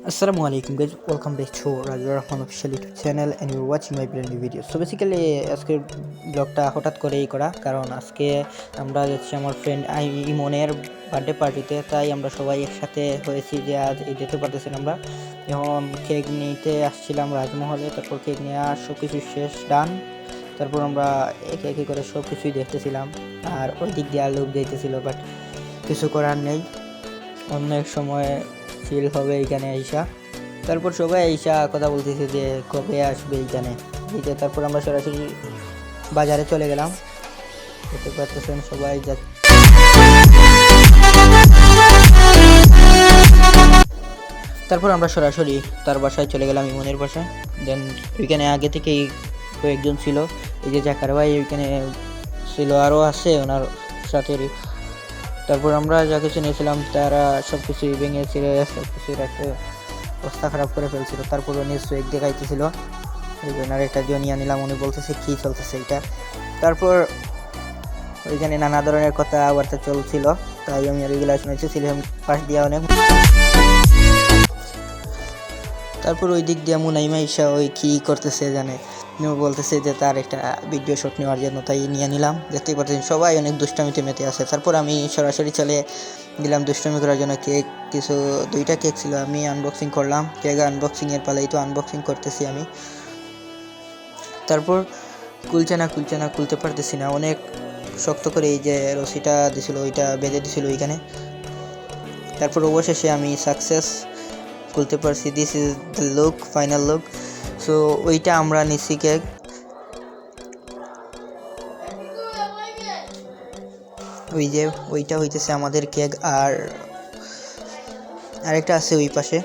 Assalamualaikum guys, welcome back to Rajur Rahman official YouTube channel and you're watching my brand new video. So basically আজকের ব্লগটা হঠাৎ করেই করা, কারণ আজকে আমরা যাচ্ছি আমার ফ্রেন্ড ইমনের বার্থডে পার্টিতে। তাই আমরা সবাই একসাথে হয়েছি যে আজ এই যেতে পারতেছি আমরা। এখন কেক নিতে আসছিলাম রাজমহলে, তারপর কেক নেওয়া সব কিছু শেষ ডান। তারপর আমরা একে একে করে সব কিছুই দেখতেছিলাম, আর ওই দিক দিয়ে লোক যাইতেছিল, বাট কিছু করার নেই। অন্য এক সময় চিল হবে এইখানে আইসা। তারপর সবাই আইসা কথা বলতেছে যে কবে আসবে এইখানে। তারপর আমরা সরাসরি বাজারে চলে গেলাম, দেখতে পাচ্ছেন সবাই তারপর আমরা সরাসরি তার বাসায় চলে গেলাম, ইমনের বাসায়। দেন ওইখানে আগে থেকেই কয়েকজন ছিল, এই যে জাকার ভাই ওইখানে ছিল, আরও আছে ওনার সাথে। তারপর আমরা যা কিছু নিয়েছিলাম তারা সব কিছুই ভেঙেছিল, সব কিছুর একটা অবস্থা খারাপ করে ফেলছিল। তারপর উনি সুয়েক দেখাইতেছিল, ওই জন্য একটা দিয়ে নিয়ে নিলাম। উনি বলতেছে কী চলতেছে এটা। তারপর ওইখানে নানা ধরনের কথাবার্তা চলছিল, তাই আমি আর ওইগুলো শুনেছি ছিলাম পাশ দিয়ে অনেক। তারপর ওই দিক দিয়ে মুনাইমা ইসা ওই কী করতেছে জানে, বলতেছে যে তার একটা ভিডিও শট নেওয়ার জন্য, তাই নিয়ে নিলাম। দেখতেই পাচ্ছেন সবাই অনেক দুষ্টামিতে মেতে আছে। তারপর আমি সরাসরি চলে গেলাম দুষ্টামি করার জন্য। কেক দুইটা কেক ছিল, আমি আনবক্সিং করলাম। কেক আনবক্সিংয়ের পালাই তো আনবক্সিং করতেছি আমি। তারপর খুলতে পারতেছি না, অনেক শক্ত করে এই যে রশিটা দিছিল ওইটা বেঁধে দিছিল ওইখানে। তারপর অবশেষে আমি সাকসেস খুলতে পারছি। This is the look, final look. So ওইটা আমরা নিচ্ছি কেক। ওই যে ওইটা হইতেছে আমাদের কেক, আর আরেকটা আছে ওই পাশে,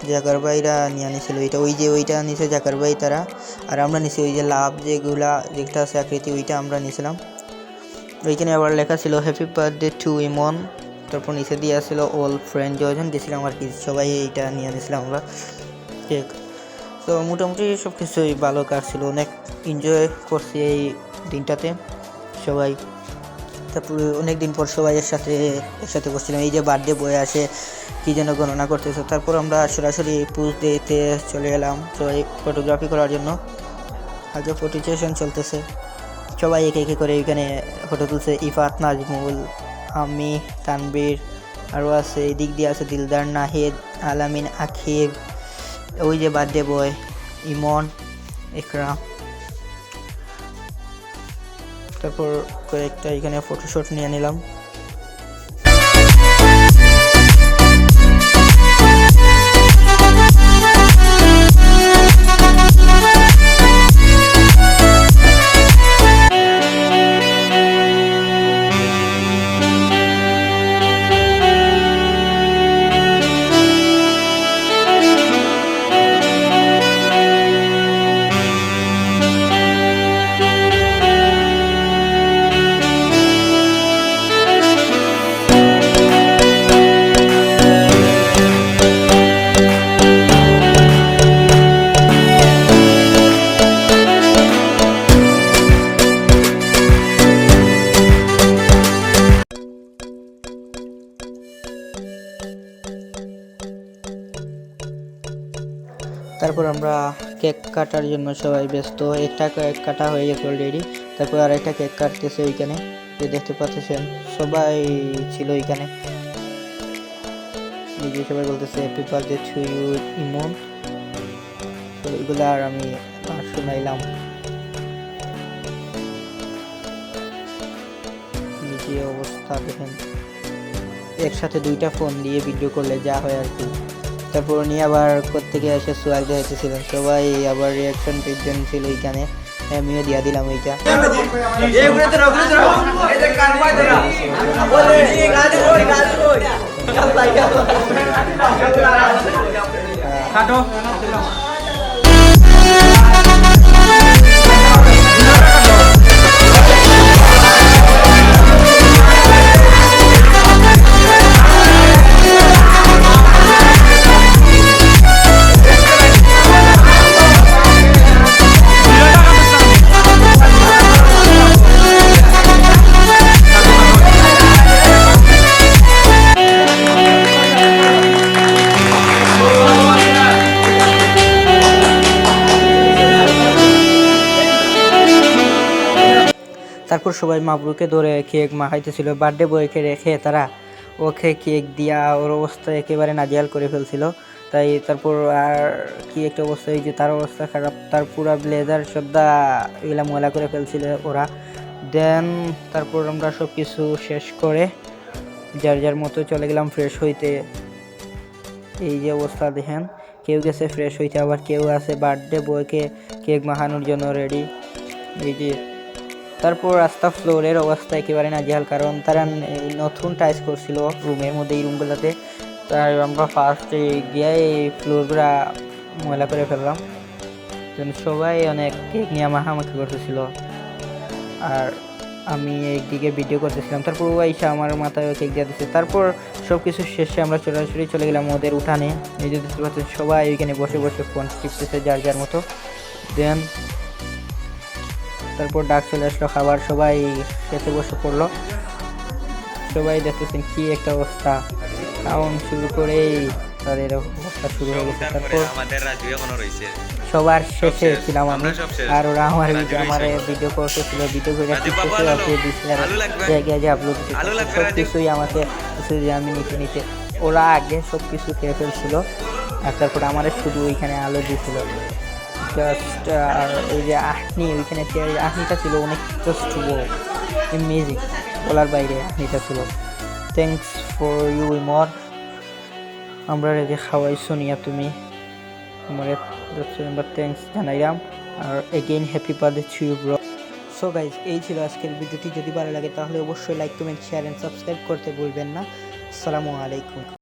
জাকার ভাইরা নিয়ে আনিছিল ওইটা। ওই যে ওইটা নিছে জাকার ভাই তারা, আর আমরা নিছি ওই যে লাভ যেটা আছে আকৃতি, ওইটা আমরা নিয়েছিলাম। ওইখানে আবার লেখা ছিল হ্যাপি বার্থডে টু ইমন। তারপর নিচে দিয়ে আসছিল অল ফ্রেন্ড যখন গেছিলাম আর কি, সবাই এইটা নিয়ে নিয়েছিলাম আমরা কেক। তো মোটামুটি সব কিছুই ভালো কাটছিল, অনেক এনজয় করছি এই দিনটাতে সবাই। তারপরে অনেক দিন পর সবাই একসাথে বসছিলাম। এই যে বার্থডে বয়ে আসে কী যেন গণনা করতেছে। তারপর আমরা সরাসরি পোজ দিতে চলে এলাম সবাই ফটোগ্রাফি করার জন্য। আগে ফটো সেশন চলতেছে, সবাই একে একে করে এখানে ফটো তুলছে। ইফাত, নাজমুল, আমি, তানবীর, আরও আছে এই দিক দিয়ে আছে দিলদার, নাহিদ, আলামিন, আখির, ওই যে বার্থডে বয় ইমন, ইকরাম। তারপর কয়েকটা এখানে ফটোশ্যুট নিয়ে নিলাম। তারপর আমরা কেক কাটার জন্য সবাই ব্যস্ত। একটা কেক কাটা হয়ে গেছে অলরেডি, তারপর আর একটা কেক কাটতেছে ওইখানে, যে দেখতে পাচ্ছেন সবাই ছিল ওইখানে। নিজে সবাই বলতেছে হ্যাপি বার্থডে টু ইউ ইমন। তো এগুলো আর আমি শোনাইলাম। নিজে অবস্থা দেখেন, একসাথে দুইটা ফোন দিয়ে ভিডিও করলে যা হয় আর কি। তারপর নিয়ে আবার কোত্থেকে এসে সোয়াগ দেখাইতেছিলেন সবাই, আবার রিয়াকশন পেজেন ছিল ওইখানে, আমিও দিয়া দিলাম ওইটা। তারপর সবাই মাবরুকে ধরে কেক মাখাইতেছিল, বার্থডে বয়কে রেখে তারা ওকে কেক দিয়া ওর অবস্থা একেবারে নাজেহাল করে ফেলছিল। তাই তারপর আর কি একটা অবস্থা, এই যে তার অবস্থা খারাপ, তার পুরা ব্লেজার সদ্দা এগুলা ময়লা করে ফেলছিল ওরা। দেন তারপর আমরা সব কিছু শেষ করে যার যার মতো চলে গেলাম ফ্রেশ হইতে। এই যে অবস্থা দেখেন, কেউ গেছে ফ্রেশ হইতে, আবার কেউ আছে বার্থডে বয়কে কেক মাখানোর জন্য রেডি। এই যে তারপর রাস্তা ফ্লোরের অবস্থা একেবারে নাজেহাল, কারণ তারা নতুন টাইস করছিল রুমের মধ্যে, এই রুমগুলোতে। তাই আমরা ফার্স্টে গিয়ে এই ফ্লোরগুলা ময়লা করে ফেললাম। সবাই অনেক কেক নিয়ে মাখামাখি করতেছিল, আর আমি একদিকে ভিডিও করতেছিলাম। তারপর ও আইসা আমার মাথায় কেক দিয়ে দিচ্ছে। তারপর সব কিছু শেষে আমরা সরাসরি চলে গেলাম ওদের উঠানে। এই যে দেখতে পাচ্ছি সবাই ওইখানে বসে বসে ফোন টিপতেছে যার যার মতো। দেন তারপর ডাক চলে আসলো খাবার, সবাই খেতে বসে পড়লো। সবাই দেখতেছেন কি একটা অবস্থা, খাওয়ান শুরু করেই তাদের অবস্থা শুরু হয়ে গেছে। তারপর সবার শেষে ছিলাম আমি, আর ওরা আমার ভিডিও করতেছিল, ভিডিও করে জায়গায় যে আপলোড সব কিছুই আমাকে আমি নিতে ওরা আগে সব কিছু খেয়ে ফেলছিল, আর তারপর আমার শুধু ওইখানে আলো দিয়েছিল জাস্ট। আর ওই যে আহনি ওইখানে আহনিটা ছিল অনেক জাস্ট অ্যামেজিং, বলার বাইরে আহনিটা ছিল। থ্যাংকস ফর ইউ ইমর, আমরা যে খাওয়াইছো নিয়া তুমি আমার থ্যাংকস জানাইলাম। আর again happy birthday to you bro. So guys, এই ছিল আজকের ভিডিওটি। যদি ভালো লাগে তাহলে অবশ্যই like, comment, share and subscribe করতে ভুলবেন না। আসসালামু আলাইকুম।